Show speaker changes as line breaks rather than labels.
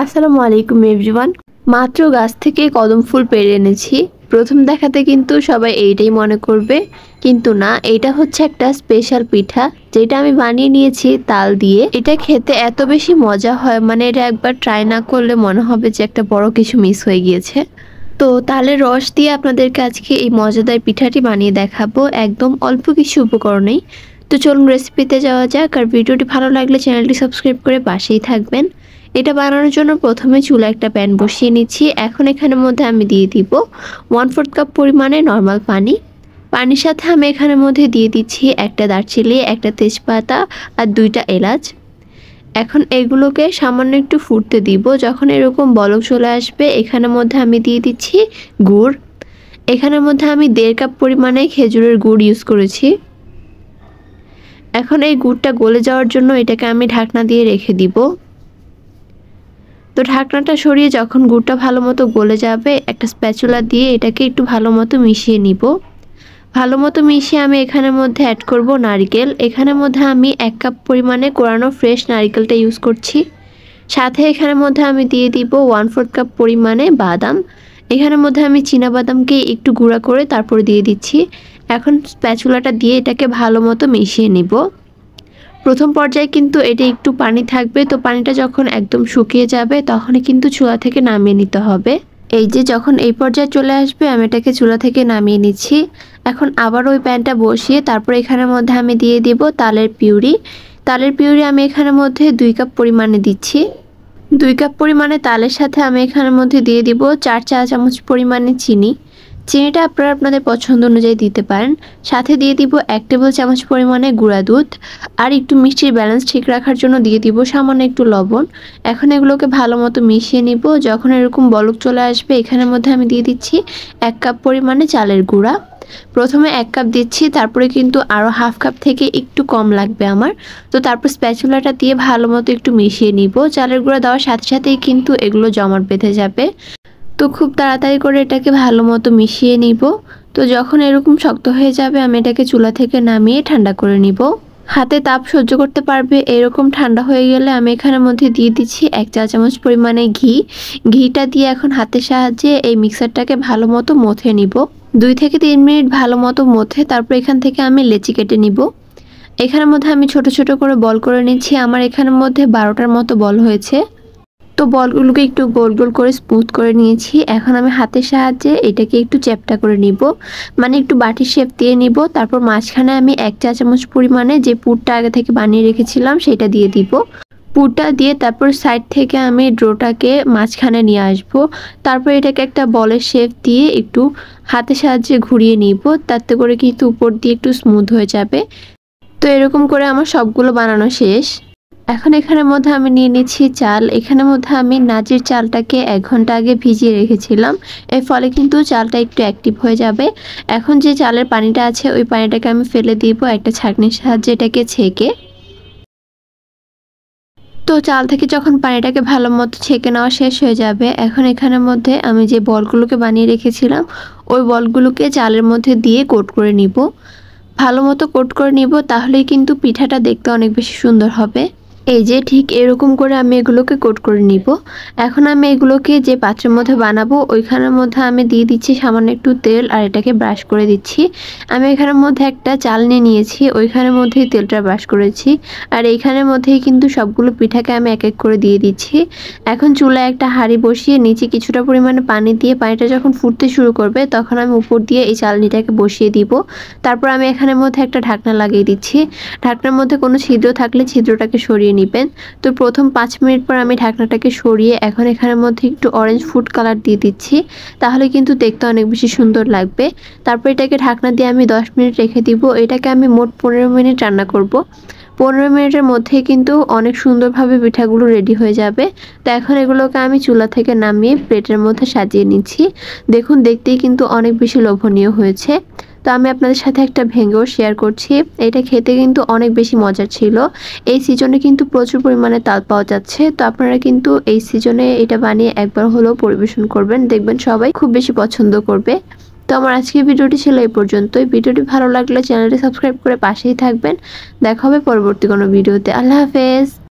আসসালামু আলাইকুম এভরিওয়ান। মাত্র গাছ থেকে কদম ফুল পেড়ে এনেছি। প্রথম দেখাতে কিন্তু সবাই এইটাই মনে করবে, কিন্তু না, এটা হচ্ছে একটা স্পেশাল পিঠা যেটা আমি বানিয়ে নিয়েছি তাল দিয়ে। এটা খেতে এত বেশি মজা হয়, মানে এটা একবার ট্রাই না করলে মনে হবে যে একটা বড় কিছু মিস হয়ে গিয়েছে। তো তালের রস দিয়ে আপনাদেরকে আজকে এই মজাদার পিঠাটি বানিয়ে দেখাবো, একদম অল্প কিছু উপকরণেই। তো চলুন রেসিপিতে যাওয়া যাক। আর ভিডিওটি ভালো লাগলে চ্যানেলটি সাবস্ক্রাইব করে পাশেই থাকবেন। এটা বানানোর জন্য প্রথমে চুলা একটা প্যান বসিয়ে নিচ্ছি। এখন এখানের মধ্যে আমি দিয়ে দিব 1/4 কাপ পরিমাণে নর্মাল পানি। পানির সাথে আমি এখানের মধ্যে দিয়ে দিচ্ছি একটা দারচিনি, একটা তেজপাতা আর 2টা এলাচ। এখন এগুলোকে সামান্য একটু ফুটতে দিব। যখন এরকম বলক চলে আসবে এখানের মধ্যে আমি দিয়ে দিচ্ছি গুড়। এখানের মধ্যে আমি 1.5 কাপ পরিমাণে খেজুরের গুড় ইউজ করেছি। এখন এই গুড়টা গলে যাওয়ার জন্য এটাকে আমি ঢাকনা দিয়ে রেখে দিব। তো ঢাকনাটা সরিয়ে যখন গুড়টা ভালো মতো গলে যাবে, একটা স্প্যাচুলা দিয়ে এটাকে একটু ভালো মতো মিশিয়ে নিব। ভালো মতো মিশিয়ে আমি এখানের মধ্যে অ্যাড করব নারকেল। এখানের মধ্যে আমি 1 কাপ পরিমাণে কোরানো ফ্রেশ নারকেলটা ইউজ করছি। সাথে এখানের মধ্যে আমি দিয়ে দিব 1/4 কাপ পরিমাণে বাদাম। এখানের মধ্যে আমি চীনা বাদামকে একটু গুঁড়া করে তারপর দিয়ে দিচ্ছি। এখন স্প্যাচুলাটা দিয়ে এটাকে ভালো মতো মিশিয়ে নিব। প্রথম পর্যায়ে কিন্তু এটা একটু পানি থাকবে, তো পানিটা যখন একদম শুকিয়ে যাবে তখনই কিন্তু চুলা থেকে নামিয়ে নিতে হবে। এই যে যখন এই পর্যায়ে চলে আসবে আমি এটাকে চুলা থেকে নামিয়ে নিচ্ছি। এখন আবার ওই প্যানটা বসিয়ে তারপর এখানের মধ্যে আমি দিয়ে দিব তালের পিউরি। তালের পিউরি আমি এখানের মধ্যে 2 কাপ পরিমাণে দিচ্ছি। 2 কাপ পরিমাণে তালের সাথে আমি এখানের মধ্যে দিয়ে দিব 4 চা চামচ পরিমাণে চিনি। চিনিটা আপনারা আপনাদের পছন্দ অনুযায়ী দিতে পারেন। সাথে দিয়ে দিব 1 টেবিল চামচ পরিমাণে গুঁড়া দুধ। আর একটু মিষ্টির ব্যালেন্স ঠিক রাখার জন্য দিয়ে দিব সামান্য একটু লবণ। এখন এগুলোকে ভালো মতো মিশিয়ে নিব। যখন এরকম বলক চলে আসবে এখানের মধ্যে আমি দিয়ে দিচ্ছি 1 কাপ পরিমাণে চালের গুঁড়া। প্রথমে 1 কাপ দিচ্ছি, তারপরে কিন্তু আরও হাফ কাপ থেকে একটু কম লাগবে আমার। তো তারপর স্প্যাচুলাটা দিয়ে ভালো মতো একটু মিশিয়ে নিব। চালের গুঁড়া দেওয়ার সাথে সাথেই কিন্তু এগুলো জমাট বেঁধে যাবে। তো খুব তাড়াতাড়ি করে এটাকে ভালো মতো মিশিয়ে নিব। তো যখন এরকম শক্ত হয়ে যাবে আমি এটাকে চুলা থেকে নামিয়ে ঠান্ডা করে নিব। হাতে তাপ সহ্য করতে পারবে এরকম ঠান্ডা হয়ে গেলে আমি এখানের মধ্যে দিয়ে দিচ্ছি 1 চা চামচ পরিমাণে ঘি। ঘিটা দিয়ে এখন হাতের সাহায্যে এই মিক্সারটাকে ভালো মতো মথে নিব। 2 থেকে 3 মিনিট ভালো মতো মথে তারপর এখান থেকে আমি লেচি কেটে নিব। এখানের মধ্যে আমি ছোট ছোট করে বল করে নিচ্ছি। আমার এখানের মধ্যে 12টার মতো বল হয়েছে। তো বলগুলোকে একটু গোল গোল করে স্মুথ করে নিয়েছি। এখন আমি হাতের সাহায্যে এটাকে একটু চ্যাপ্টা করে নিব, মানে একটু বাটির শেপ দিয়ে নিব। তারপর মাঝখানে আমি 1 চা চামচ পরিমাণে যে পুরটা আগে থেকে বানিয়ে রেখেছিলাম সেটা দিয়ে দিব। পুরটা দিয়ে তারপর সাইড থেকে আমি ডোটাকে মাঝখানে নিয়ে আসব। তারপর এটাকে একটা বলের শেপ দিয়ে একটু হাতের সাহায্যে ঘুরিয়ে নিব, তাতে করে কিন্তু উপর দিয়ে একটু স্মুথ হয়ে যাবে। তো এরকম করে আমার সবগুলো বানানো শেষ। এখন এখানের মধ্যে আমি নিয়ে নিচ্ছি চাল। এখানের মধ্যে আমি নাচের চালটাকে 1 ঘন্টা আগে ভিজিয়ে রেখেছিলাম। এর ফলে কিন্তু চালটা একটু অ্যাক্টিভ হয়ে যাবে। এখন যে চালের পানিটা আছে ওই পানিটাকে আমি ফেলে দিব একটা ছাঁকনির সাহায্যে এটাকে ছেঁকে। তো চাল থেকে যখন পানিটাকে ভালো মতো ছেঁকে নেওয়া শেষ হয়ে যাবে, এখন এখানের মধ্যে আমি যে বলগুলোকে বানিয়ে রেখেছিলাম ওই বলগুলোকে চালের মধ্যে দিয়ে কোট করে নিব। ভালো মতো কোট করে নিব, তাহলেই কিন্তু পিঠাটা দেখতে অনেক বেশি সুন্দর হবে। এই যে ঠিক এরকম করে আমি এগুলোকে কোট করে নিব। এখন আমি এগুলোকে যে পাত্রের মধ্যে বানাবো ওইখানের মধ্যে আমি দিয়ে দিচ্ছি সামান্য একটু তেল আর এটাকে ব্রাশ করে দিচ্ছি। আমি এখানের মধ্যে একটা চাল নিয়েছি, ওইখানের মধ্যেই তেলটা ব্রাশ করেছি। আর এইখানের মধ্যেই কিন্তু সবগুলো পিঠাকে আমি এক এক করে দিয়ে দিচ্ছি। এখন চুলায় একটা হাঁড়ি বসিয়ে নিচে কিছুটা পরিমাণে পানি দিয়ে পানিটা যখন ফুটতে শুরু করবে তখন আমি উপর দিয়ে এই চালনিটাকে বসিয়ে দিব। তারপর আমি এখানের মধ্যে একটা ঢাকনা লাগিয়ে দিচ্ছি। ঢাকনার মধ্যে কোনো ছিদ্র থাকলে ছিদ্রটাকে সরিয়ে নেবেন। তো প্রথম 5 মিনিট পর আমি ঢাকনাটাকে সরিয়ে এখন এখানের মধ্যে একটু অরেঞ্জ ফুড কালার দিয়ে দিচ্ছি, তাহলে কিন্তু দেখতে অনেক বেশি সুন্দর লাগবে। তারপর এটাকে ঢাকনা দিয়ে আমি 10 মিনিট রেখে দিব। এটাকে আমি মোট 15 মিনিট রান্না করব। 15 মিনিটের মধ্যে কিন্তু অনেক সুন্দরভাবে পিঠাগুলো রেডি হয়ে যাবে। তো এখন এগুলোকে আমি চুলা থেকে নামিয়ে প্লেটের মধ্যে সাজিয়ে নিচ্ছি। দেখুন দেখতেই কিন্তু অনেক বেশি লোভনীয় হয়েছে। তো আমি আপনাদের সাথে একটা ভেঙেও শেয়ার করছি। এটা খেতে কিন্তু অনেক বেশি মজার ছিল। এই সিজনে কিন্তু প্রচুর পরিমাণে তাল পাওয়া যাচ্ছে। তো আপনারা কিন্তু এই সিজনে এটা বানিয়ে একবার হলেও পরিবেশন করবেন, দেখবেন সবাই খুব বেশি পছন্দ করবে। তো আমার আজকের ভিডিওটি ছিল এই পর্যন্তই। ভিডিওটি ভালো লাগলে চ্যানেলটি সাবস্ক্রাইব করে পাশেই থাকবেন। দেখা হবে পরবর্তী কোনো ভিডিওতে। আল্লাহ হাফেজ।